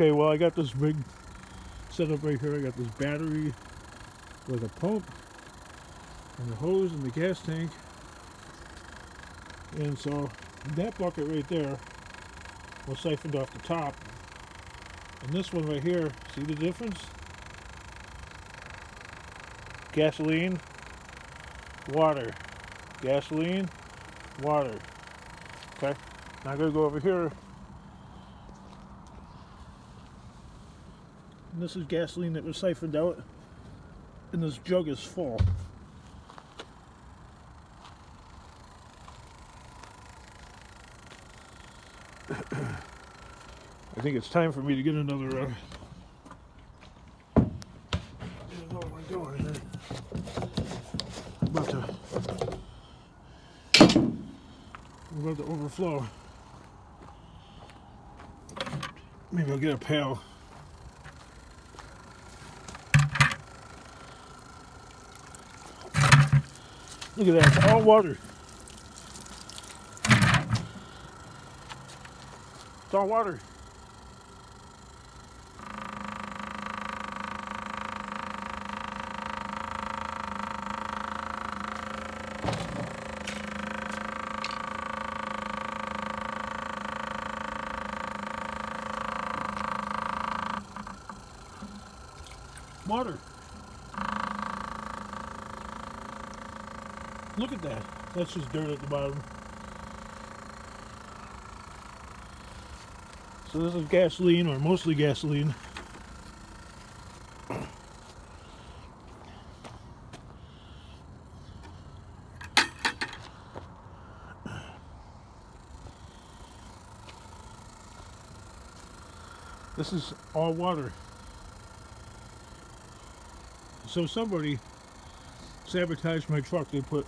Okay, well, I got this big setup right here. I got this battery with a pump and a hose and the gas tank. And so that bucket right there was siphoned off the top. And this one right here, see the difference? Gasoline, water. Gasoline, water. Okay, now I'm going to go over here. And this is gasoline that was siphoned out. And this jug is full. I think it's time for me to get another I don't know what I'm doing here. I'm about to overflow. Maybe I'll get a pail. Look at that, it's all water. It's all water. Water. Look at that. That's just dirt at the bottom. So this is gasoline, or mostly gasoline. This is all water. So somebody sabotaged my truck. They put,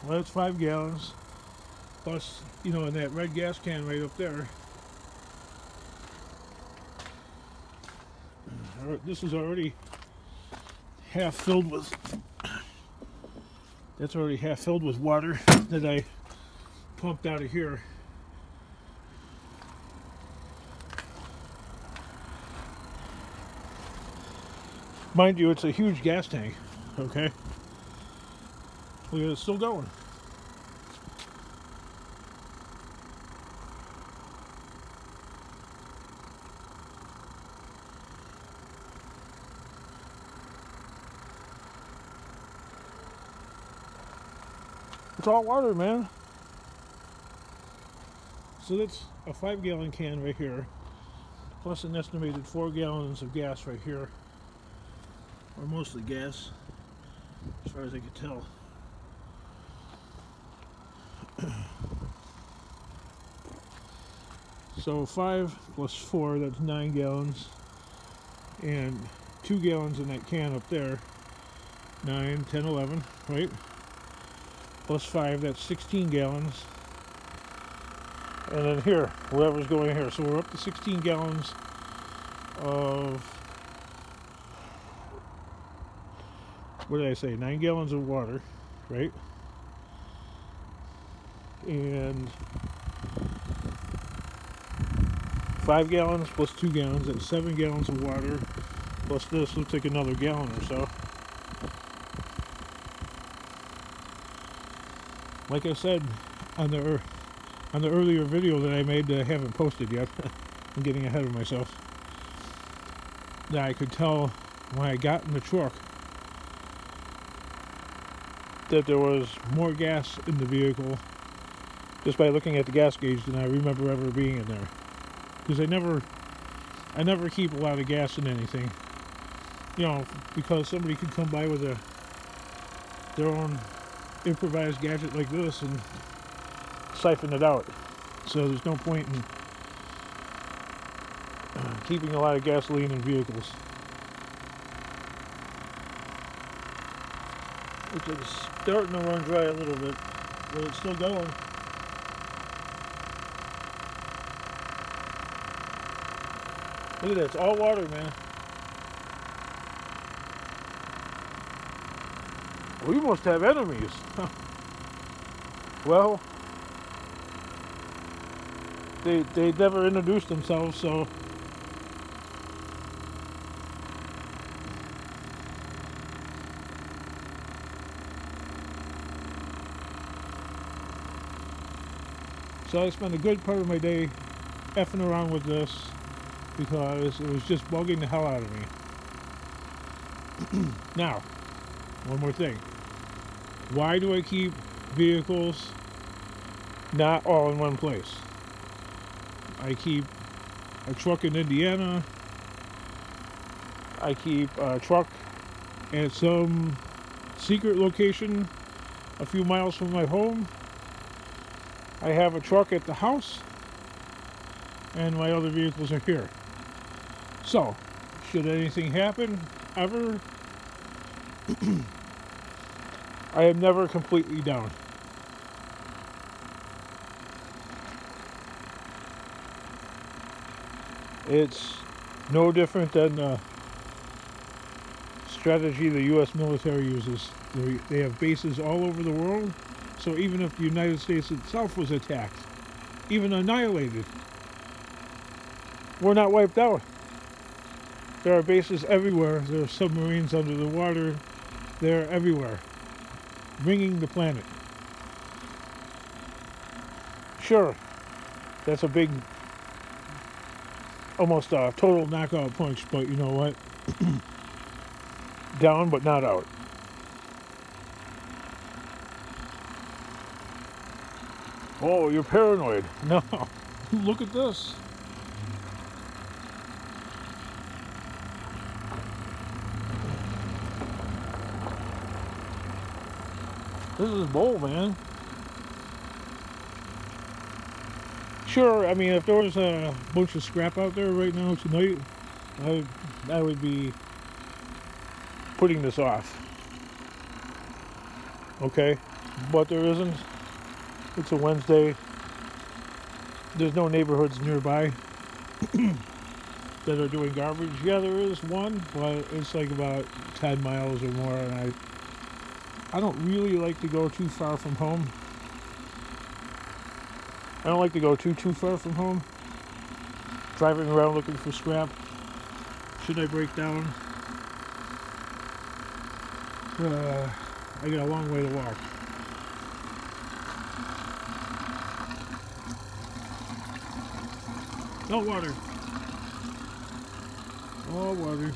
well, it's 5 gallons plus, you know, in that red gas can right up there. This is already half filled with, that's already half filled with water that I pumped out of here. Mind you, it's a huge gas tank, okay? Look at it, it's still going. It's all water, man. So that's a 5-gallon can right here, plus an estimated 4 gallons of gas right here. Or mostly gas, as far as I could tell. So 5 plus 4, that's 9 gallons. And 2 gallons in that can up there. 9, 10, 11, right? Plus 5, that's 16 gallons. And then here, whatever's going here. So we're up to 16 gallons of, what did I say? 9 gallons of water, right? And 5 gallons plus 2 gallons, that's 7 gallons of water. Plus this looks like another gallon or so. Like I said on the earlier video that I made that I haven't posted yet, I'm getting ahead of myself, that I could tell when I got in the truck that there was more gas in the vehicle just by looking at the gas gauge than I remember ever being in there. Because I never keep a lot of gas in anything, you know, because somebody could come by with their own improvised gadget like this and siphon it out. So there's no point in keeping a lot of gasoline in vehicles. Looks like it's starting to run dry a little bit, but it's still going. Look at that, it's all water, man. We must have enemies. Well, they never introduced themselves, so I spent a good part of my day effing around with this because it was just bugging the hell out of me. Now, one more thing. Why do I keep vehicles not all in one place? I keep a truck in Indiana. I keep a truck at some secret location a few miles from my home. I have a truck at the house, and my other vehicles are here. So, should anything happen, ever, I am never completely down. It's no different than the strategy the U.S. military uses. They have bases all over the world. So even if the United States itself was attacked, even annihilated, we're not wiped out. There are bases everywhere. There are submarines under the water. They're everywhere, ringing the planet. Sure, that's a big, almost a total knockout punch, but you know what? Down but not out. Oh, you're paranoid. No, look at this. This is bull, man. Sure, I mean, if there was a bunch of scrap out there right now tonight, I would be putting this off. Okay, but there isn't. It's a Wednesday. There's no neighborhoods nearby that are doing garbage. Yeah, there is one, but it's like about 10 miles or more, and I don't really like to go too far from home. I don't like to go too far from home. Driving around looking for scrap. Should I break down? I got a long way to walk. No water. Oh, water.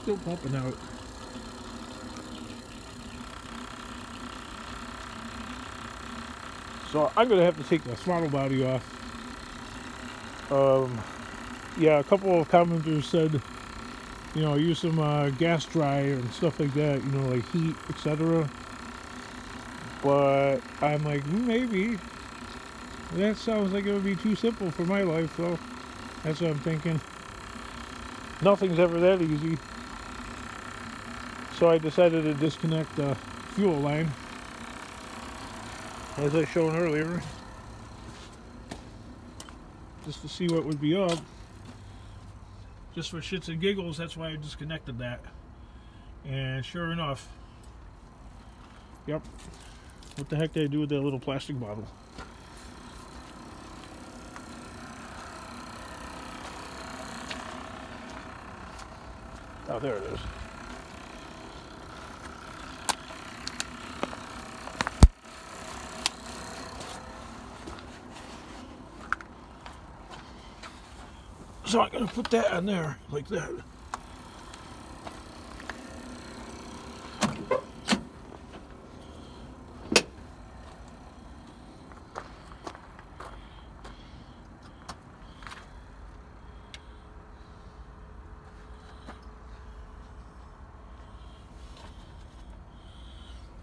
Still pumping out. So I'm gonna have to take the throttle body off. Yeah, a couple of commenters said, you know, use some gas dryer and stuff like that, you know, like heat, etc. But I'm like, maybe. That sounds like it would be too simple for my life, so that's what I'm thinking. Nothing's ever that easy. So I decided to disconnect the fuel line, as I shown earlier, just to see what would be up. Just for shits and giggles, that's why I disconnected that. And sure enough, yep. What the heck did I do with that little plastic bottle? Oh, there it is. So I'm going to put that on there, like that.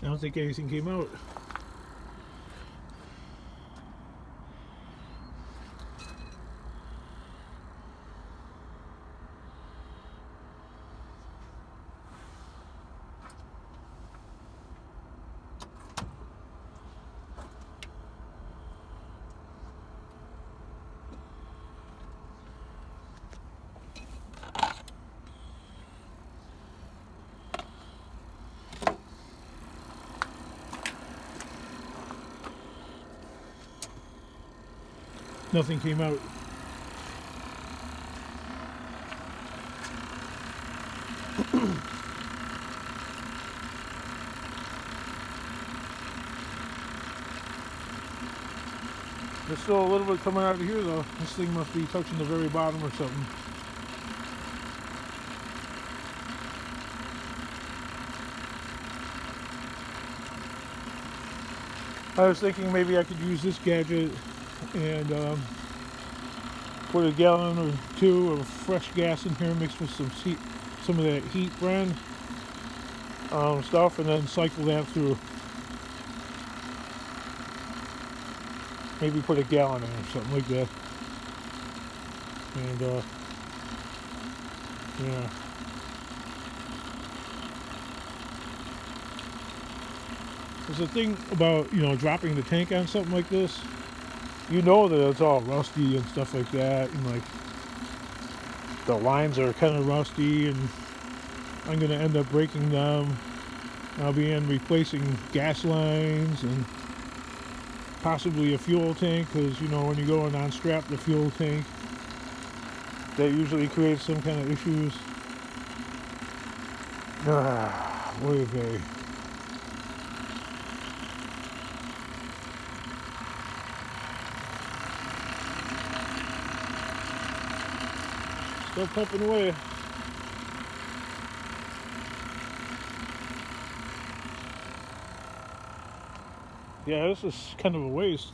I don't think anything came out. nothing came out. There's still a little bit coming out of here though. This thing must be touching the very bottom or something. I was thinking maybe I could use this gadget and put a gallon or two of fresh gas in here mixed with some of that heat brand stuff, and then cycle that through. Maybe put a gallon in or something like that. And yeah. There's a thing about, you know, dropping the tank on something like this. You know that it's all rusty and stuff like that, and like the lines are kind of rusty, and I'm gonna end up breaking them. I'll be replacing gas lines and possibly a fuel tank, because you know when you go and unstrap the fuel tank, that usually creates some kind of issues. Okay. Still pumping away. Yeah, this is kind of a waste.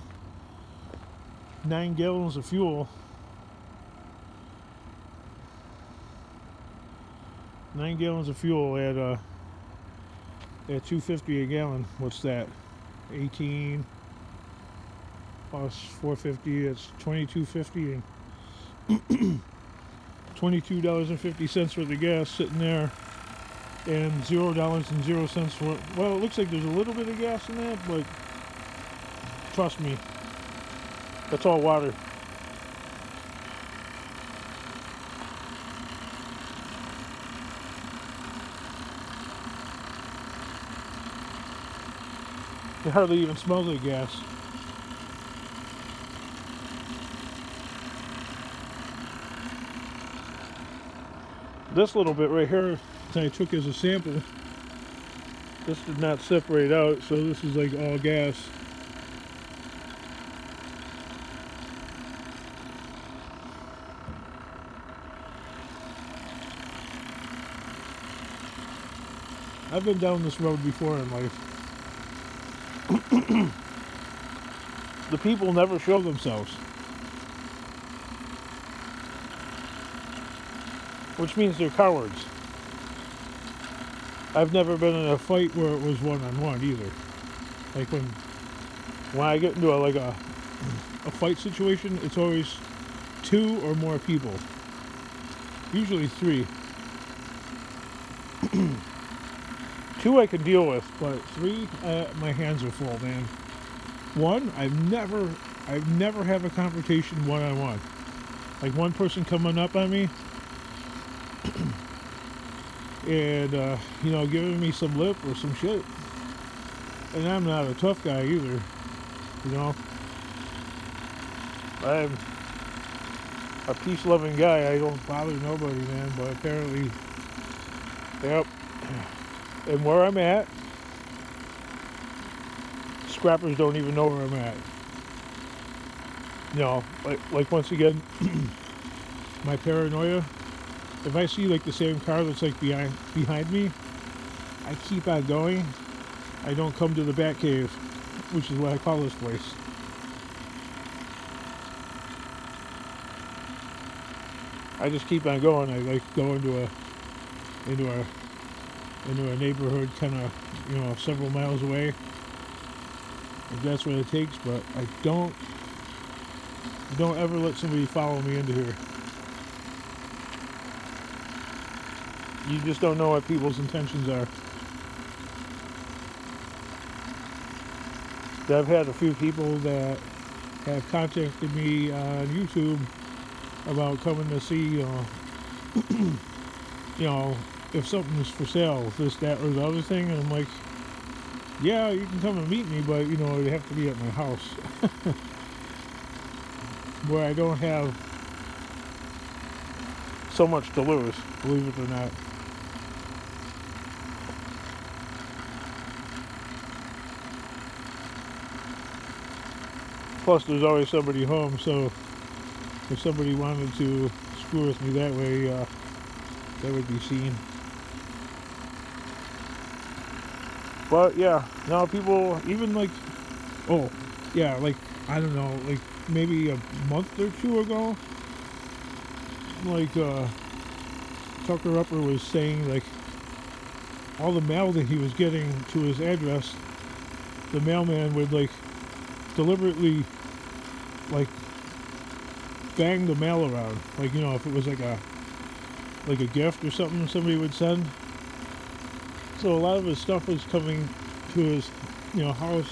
9 gallons of fuel. 9 gallons of fuel at $2.50 a gallon. What's that? 18 plus $4.50. It's $22.50. $22.50 worth of gas sitting there, and $0.00 for. Well, it looks like there's a little bit of gas in that, but trust me, that's all water. It hardly even smells like gas. This little bit right here I took as a sample. This did not separate out, so this is like all gas. I've been down this road before in life. The people never show themselves. Which means they're cowards. I've never been in a fight where it was one-on-one either. Like when I get into a fight situation, it's always 2 or more people. Usually 3. 2 I can deal with, but 3, my hands are full, man. 1, I've never have a confrontation one-on-one. Like one person coming up on me and you know, giving me some lip or some shit, and I'm not a tough guy either, you know. I'm a peace-loving guy. I don't bother nobody, man, but apparently, yep. And where I'm at, scrappers don't even know where I'm at. You know, like once again, my paranoia. If I see like the same car that's like behind me, I keep on going. I don't come to the Bat Cave, which is what I call this place. I just keep on going. I like go into a neighborhood kind of, you know, several miles away, if that's what it takes. But I don't ever let somebody follow me into here. You just don't know what people's intentions are. I've had a few people that have contacted me on YouTube about coming to see, you know, if something's for sale, this, that, or the other thing, and I'm like, yeah, you can come and meet me, but, you know, it'd have to be at my house. where I don't have so much to lose, believe it or not. Plus, there's always somebody home, so if somebody wanted to screw with me that way, that would be seen. But yeah, now people, even like, oh, yeah, like, I don't know, like maybe a month or two ago, like, Tucker Upper was saying, like, all the mail that he was getting to his address, the mailman would, like, deliberately, like, bang the mail around. Like, you know, if it was like a gift or something somebody would send. So a lot of his stuff was coming to his, you know, house,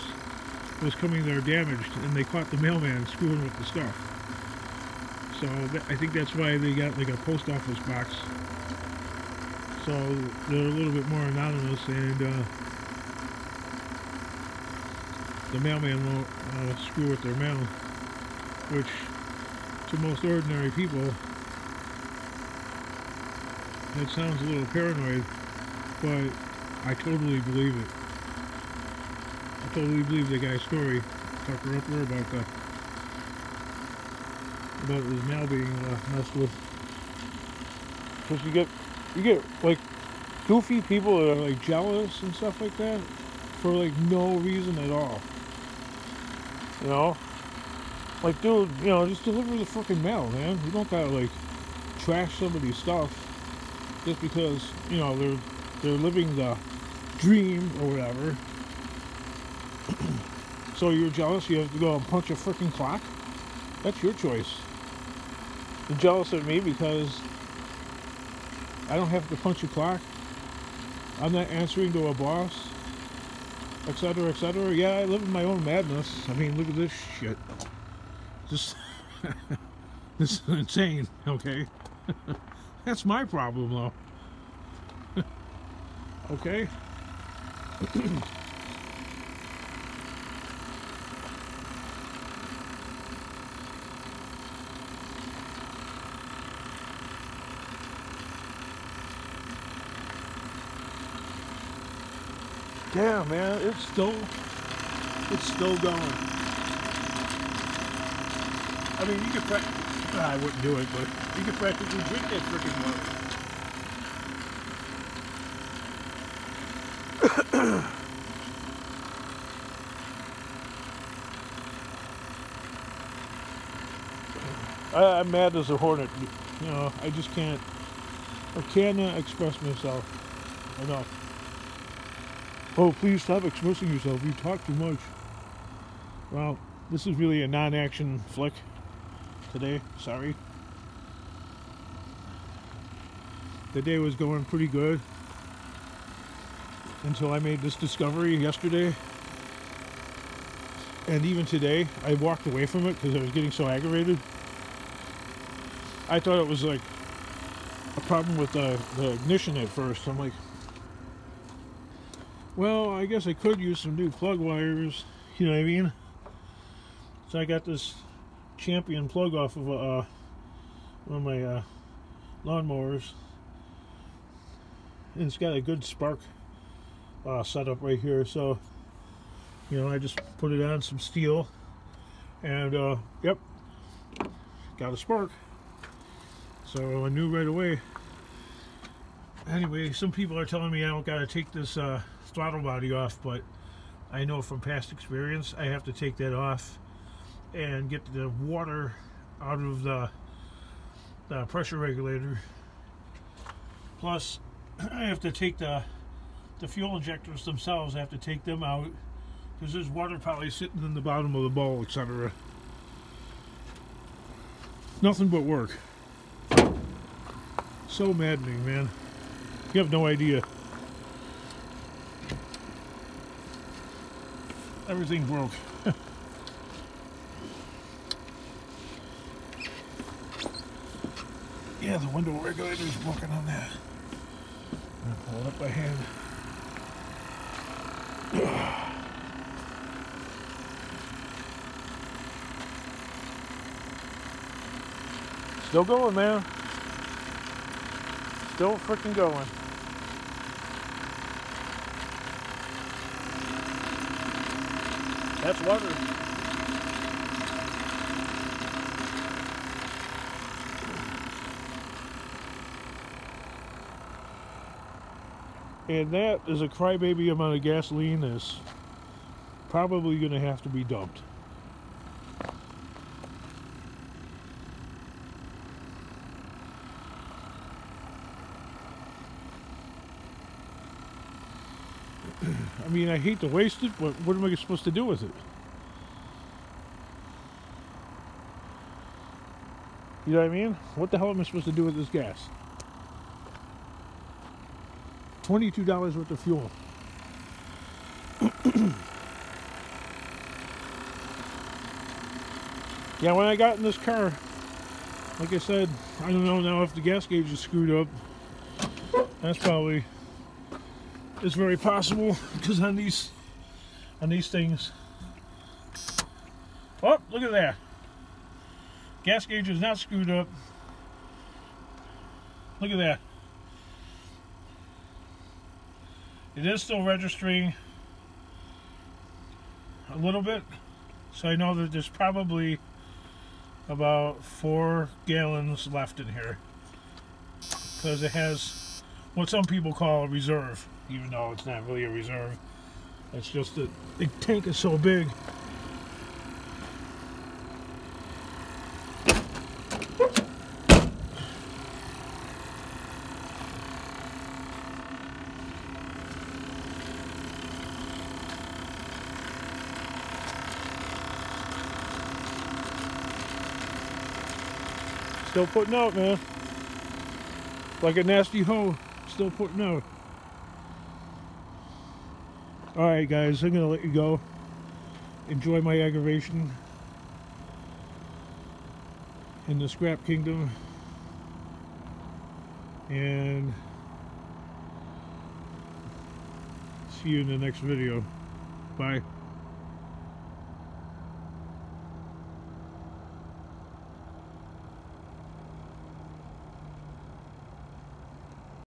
was coming there damaged, and they caught the mailman screwing with the stuff. So I think that's why they got like a post office box. So they're a little bit more anonymous, and the mailman won't screw with their mail, which to most ordinary people, that sounds a little paranoid, but I totally believe it. I totally believe the guy's story, Tucker Upper, about his mail being messed with. Because you get like goofy people that are like jealous and stuff like that for like no reason at all. You know? Like, dude, you know, just deliver the freaking mail, man. You don't gotta like trash somebody's stuff just because, you know, they're living the dream or whatever. So you're jealous, you have to go and punch a freaking clock? That's your choice. You're jealous of me because I don't have to punch a clock. I'm not answering to a boss, etc., etc. Yeah, I live in my own madness. I mean, look at this shit. Just this is insane, okay? That's my problem, though. Okay? Yeah, man, it's still going. I mean, you could I wouldn't do it, but you could practically drink that freaking water. I'm mad as a hornet. You know, I just can't, or cannot express myself enough. Oh, please stop expressing yourself. You talk too much. Well, this is really a non-action flick today. Sorry. The day was going pretty good until I made this discovery yesterday. And even today, I walked away from it because I was getting so aggravated. I thought it was like a problem with the ignition at first. I'm like, well, I guess I could use some new plug wires, you know what I mean? So I got this Champion plug off of one of my lawnmowers. And it's got a good spark setup right here. So, you know, I just put it on some steel. And, yep, got a spark. So I knew right away. Anyway, some people are telling me I don't got to take this throttle body off, but I know from past experience I have to take that off and get the water out of the pressure regulator. Plus, I have to take the fuel injectors themselves. I have to take them out because there's water probably sitting in the bottom of the bowl, etc. Nothing but work. So maddening, man. You have no idea. Everything broke. Yeah, the window regulator is broken on that. I'll pull it up by hand. Still going, man. Still freaking going. That's water. And that is a crybaby amount of gasoline that's probably going to have to be dumped. I mean, I hate to waste it, but what am I supposed to do with it? You know what I mean? What the hell am I supposed to do with this gas? $22 worth of fuel. Yeah, when I got in this car, like I said, I don't know now if the gas gauge is screwed up. That's probably, it's very possible, because on these things, oh, look at that. Gas gauge is not screwed up. Look at that. It is still registering a little bit, so I know that there's probably about 4 gallons left in here, because it has what some people call a reserve, even though it's not really a reserve. It's just that the tank is so big. Still putting out, man. Like a nasty hoe. Still putting out. Alright, guys. I'm going to let you go. Enjoy my aggravation in the scrap kingdom. And see you in the next video. Bye.